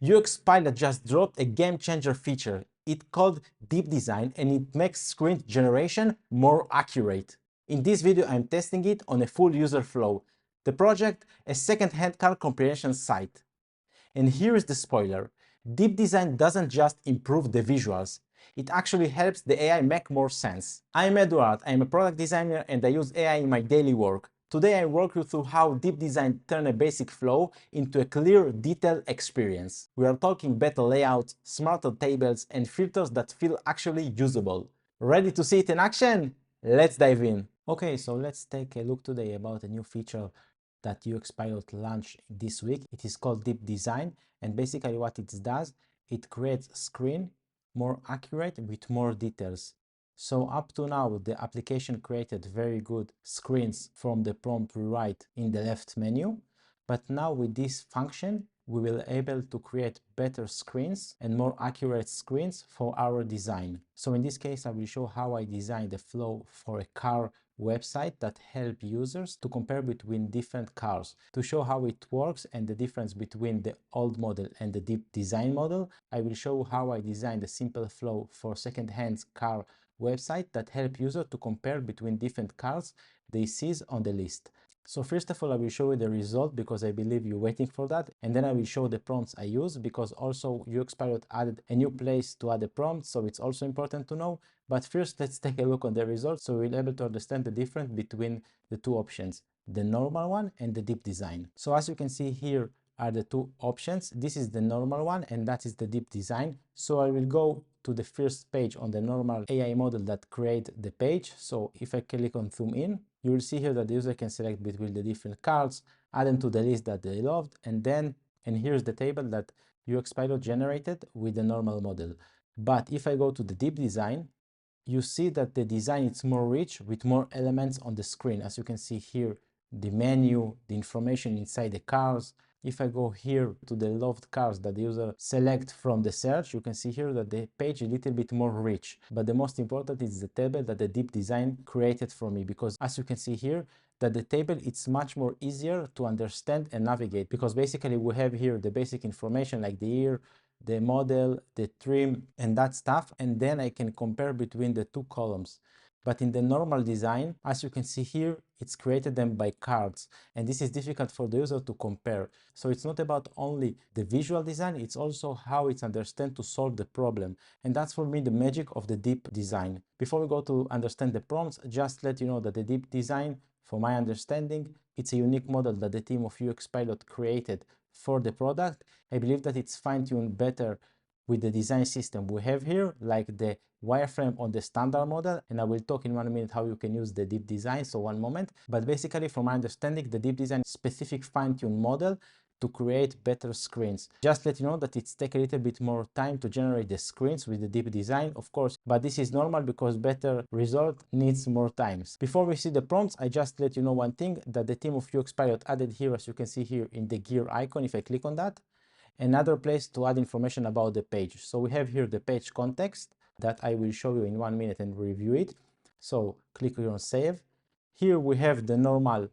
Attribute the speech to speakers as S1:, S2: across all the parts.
S1: UXPilot just dropped a game-changer feature. It's called DeepDesign, and it makes screen generation more accurate. In this video, I'm testing it on a full user flow. The project, a second-hand car comprehension site. And here is the spoiler. DeepDesign doesn't just improve the visuals, it actually helps the AI make more sense. I'm Edward, I'm a product designer and I use AI in my daily work. Today I walk you through how DeepDesign turns a basic flow into a clear, detailed experience. We are talking better layouts, smarter tables, and filters that feel actually usable. Ready to see it in action? Let's dive in. Okay, so let's take a look today about a new feature that UXPilot launched this week. It is called DeepDesign, and basically what it does, it creates screen more accurate with more details. So up to now, the application created very good screens from the prompt rewrite in the left menu. But now with this function, we will be able to create better screens and more accurate screens for our design. So in this case, I will show how I designed the flow for a car website that help users to compare between different cars. To show how it works and the difference between the old model and the deep design model, I will show how I designed a simple flow for second-hand car website that help users to compare between different cars they see on the list. So first of all, I will show you the result because I believe you're waiting for that. And then I will show the prompts I use because also UXPilot added a new place to add a prompt. So it's also important to know. But first, let's take a look on the results so we'll be able to understand the difference between the two options, the normal one and the deep design. So as you can see here are the two options. This is the normal one and that is the deep design. So I will go to the first page on the normal AI model that create the page. So if I click on zoom in, you will see here that the user can select between the different cards, add them to the list that they loved, and here's the table that UXPilot generated with the normal model. But if I go to the deep design, you see that the design is more rich with more elements on the screen. As you can see here, the menu, the information inside the cars. If I go here to the loved cars that the user select from the search, you can see here that the page is a little bit more rich. But the most important is the table that the deep design created for me, because as you can see here, that the table it's much more easier to understand and navigate, because basically we have here the basic information like the year, the model, the trim, and that stuff, and then I can compare between the two columns. But in the normal design, as you can see here, it's created them by cards, and this is difficult for the user to compare. So it's not about only the visual design, it's also how it's understood to solve the problem. And that's for me the magic of the deep design. Before we go to understand the prompts, just let you know that the deep design, for my understanding, it's a unique model that the team of UXPilot created for the product. I believe that it's fine-tuned better with the design system we have here, like the wireframe on the standard model, and I will talk in 1 minute how you can use the deep design, so one moment. But basically, from my understanding, the deep design specific fine-tuned model to create better screens. Just let you know that it's take a little bit more time to generate the screens with the deep design, of course, but this is normal because better result needs more times. Before we see the prompts, I just let you know one thing, that the team of UXPilot added here, as you can see here in the gear icon, if I click on that, another place to add information about the page. So we have here the page context that I will show you in 1 minute and review it. So click here on save. Here we have the normal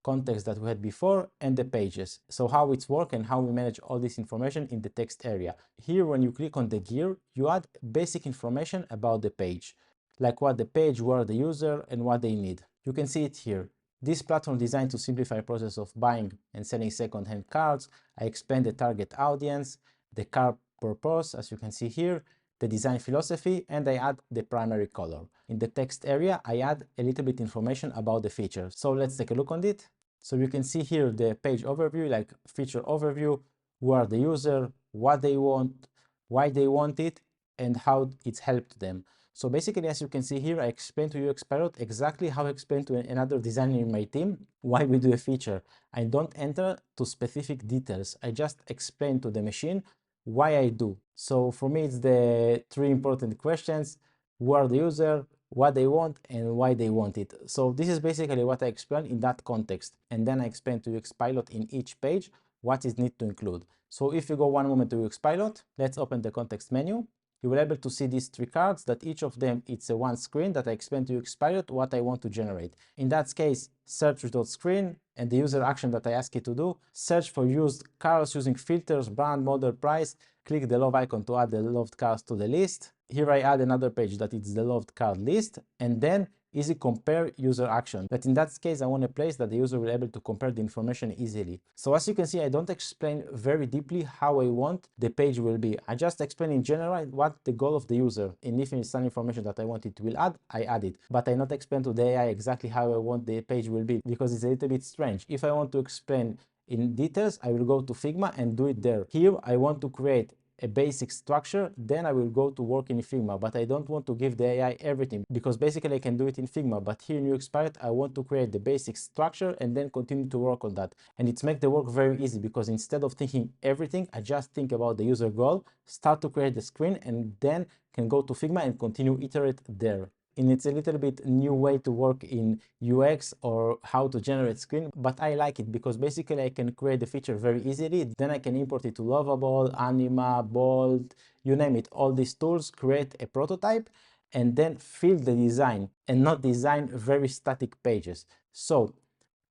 S1: context that we had before and the pages. So how it's work and how we manage all this information in the text area. Here, when you click on the gear, you add basic information about the page, like what the page, where the user, and what they need. You can see it here. This platform designed to simplify the process of buying and selling second-hand cars. I expand the target audience, the car purpose, as you can see here, the design philosophy, and I add the primary color. In the text area, I add a little bit information about the features. So let's take a look on it. So you can see here the page overview, like feature overview, who are the user, what they want, why they want it, and how it's helped them. So basically, as you can see here, I explained to UXPilot exactly how I explained to another designer in my team why we do a feature. I don't enter to specific details. I just explain to the machine why I do. So for me, it's the three important questions: who are the user, what they want, and why they want it. So this is basically what I explained in that context. And then I explain to UXPilot in each page what is need to include. So if you go one moment to UXPilot, let's open the context menu. you will be able to see these three cards that each of them it's a one screen that I explained to UXPilot what I want to generate. In that case, search result screen, and the user action that I ask you to do, search for used cars using filters, brand, model, price, click the love icon to add the loved cars to the list. Here I add another page that it's the loved card list, and then easy compare user action, that in that case I want a place that the user will be able to compare the information easily. So as you can see, I don't explain very deeply how I want the page will be. I just explain in general what the goal of the user, and if it's some information that I want it will add, I add it. But I not explain to the AI exactly how I want the page will be, because it's a little bit strange. If I want to explain in details, I will go to Figma and do it there. Here I want to create a basic structure, then I will go to work in Figma, but I don't want to give the AI everything, because basically I can do it in Figma, but here in UXPilot I want to create the basic structure and then continue to work on that. And it's make the work very easy, because instead of thinking everything, I just think about the user goal, start to create the screen, and then can go to Figma and continue iterate there. And it's a little bit new way to work in UX or how to generate screen, but I like it because basically I can create the feature very easily. Then I can import it to Lovable, Anima, Bold, you name it, all these tools, create a prototype, and then fill the design and not design very static pages. So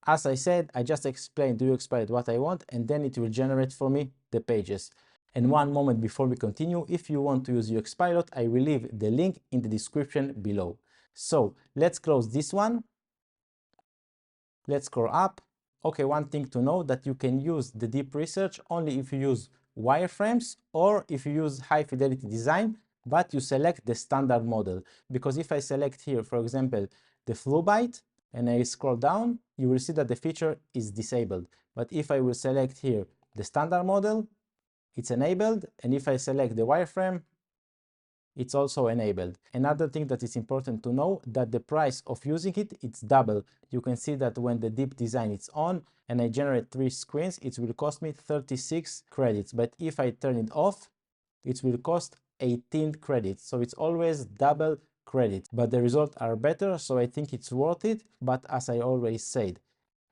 S1: as I said, I just explained to UXPilot what I want, and then it will generate for me the pages. And one moment before we continue, if you want to use UXPilot, I will leave the link in the description below. So let's close this one. Let's scroll up. Okay, one thing to know, that you can use the deep research only if you use wireframes or if you use high fidelity design, but you select the standard model. Because if I select here, for example, the Flubyte, and I scroll down, you will see that the feature is disabled. But if I will select here the standard model, it's enabled, and if I select the wireframe, it's also enabled. Another thing that is important to know, that the price of using it, it's double. You can see that when the deep design is on and I generate 3 screens, it will cost me 36 credits. But if I turn it off, it will cost 18 credits. So it's always double credit, but the results are better, so I think it's worth it. But as I always said,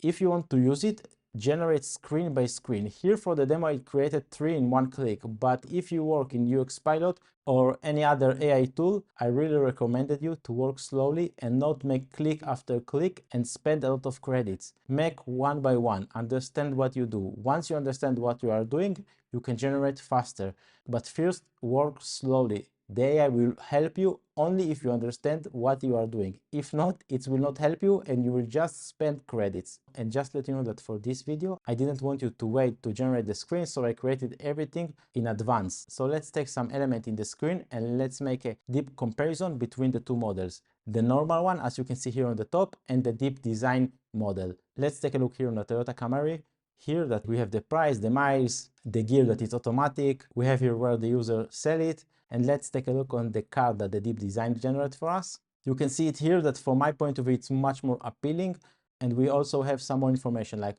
S1: if you want to use it, generate screen by screen. Here for the demo, I created 3 in one click, but if you work in UXPilot or any other AI tool, I really recommended you to work slowly and not make click after click and spend a lot of credits. Make one by one, understand what you do. Once you understand what you are doing, you can generate faster, but first work slowly. The AI will help you only if you understand what you are doing. If not, it will not help you and you will just spend credits. And just let you know that for this video, I didn't want you to wait to generate the screen, so I created everything in advance. So let's take some element in the screen and let's make a deep comparison between the two models. The normal one, as you can see here on the top, and the deep design model. Let's take a look here on the Toyota Camry. Here that we have the price, the miles, the gear that is automatic. We have here where the user sell it. And let's take a look on the card that the deep design generates for us. You can see it here that from my point of view, it's much more appealing. And we also have some more information like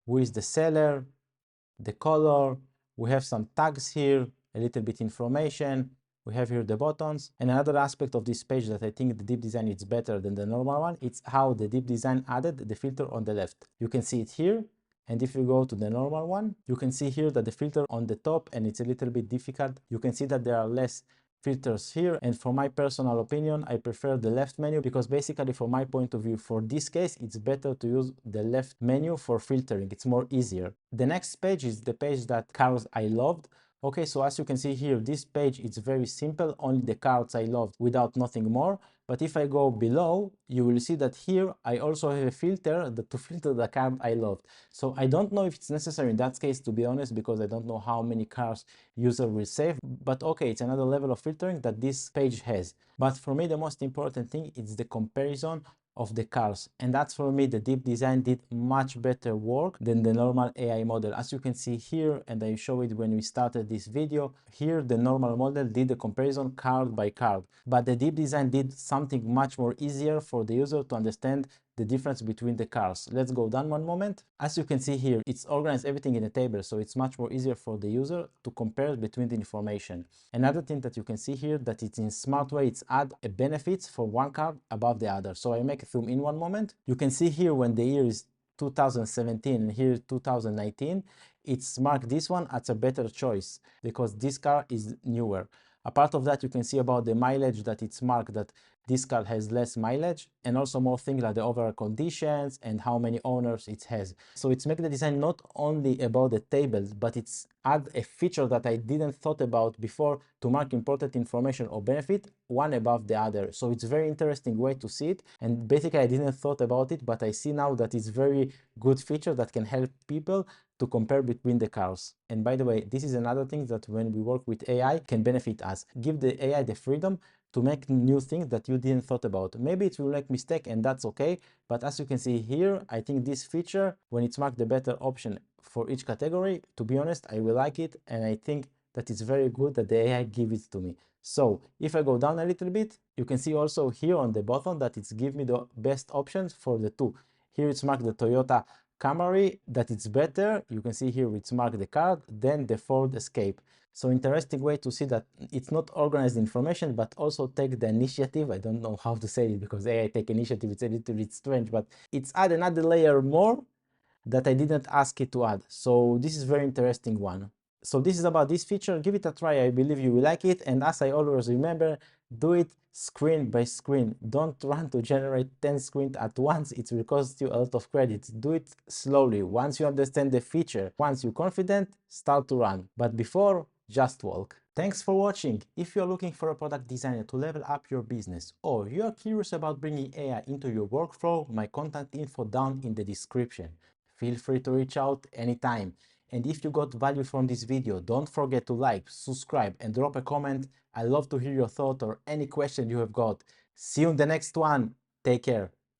S1: who is the seller, the color. We have some tags here, a little bit information. We have here the buttons. And another aspect of this page that I think the deep design is better than the normal one, it's how the deep design added the filter on the left. You can see it here. And if you go to the normal one, you can see here that the filter on the top, and it's a little bit difficult. You can see that there are less filters here. And for my personal opinion, I prefer the left menu, because basically from my point of view, for this case, it's better to use the left menu for filtering. It's more easier. The next page is the page that cars I loved. Okay, so as you can see here, this page is very simple, only the cards I loved without nothing more. But if I go below, you will see that here I also have a filter to filter the card I loved. So I don't know if it's necessary in that case, to be honest, because I don't know how many cars user will save. But okay, it's another level of filtering that this page has. But for me, the most important thing is the comparison of the cars, and that's for me the deep design did much better work than the normal AI model. As you can see here, and I show it when we started this video, here the normal model did the comparison card by card, but the deep design did something much more easier for the user to understand the difference between the cars. Let's go down one moment. As you can see here, it's organized everything in a table, so it's much more easier for the user to compare between the information. Another thing that you can see here, that it's in smart way, it's add a benefits for one card above the other. So I make a zoom in one moment. You can see here when the year is 2017 and here 2019, it's marked this one as a better choice because this car is newer. Apart of that, you can see about the mileage that it's marked that this car has less mileage, and also more things like the overall conditions and how many owners it has. So it's make the design not only about the tables, but it's add a feature that I didn't thought about before to mark important information or benefit one above the other. So it's very interesting way to see it, and basically I didn't thought about it, but I see now that it's very good feature that can help people to compare between the cars. And by the way, this is another thing that when we work with AI can benefit us. Give the AI the freedom to make new things that you didn't thought about. Maybe it will make mistake and that's okay, but as you can see here, I think this feature, when it's marked the better option for each category, to be honest, I will like it, and I think that it's very good that the AI give it to me. So if I go down a little bit, you can see also here on the bottom that it's give me the best options for the two. Here it's marked the Toyota Camry, that it's better. You can see here it's marked the car, then the Ford Escape. So interesting way to see that it's not organized information, but also take the initiative. I don't know how to say it because AI take initiative, it's a little bit strange, but it's add another layer more that I didn't ask it to add. So this is very interesting one. So this is about this feature. Give it a try. I believe you will like it. And as I always remember, do it screen by screen. Don't run to generate 10 screens at once. It will cost you a lot of credits. Do it slowly. Once you understand the feature, once you're confident, start to run. But before, just walk. Thanks for watching. If you're looking for a product designer to level up your business, or you're curious about bringing AI into your workflow, my contact info down in the description. Feel free to reach out anytime. And if you got value from this video, don't forget to like, subscribe, and drop a comment. I love to hear your thought or any question you have got. See you in the next one. Take care.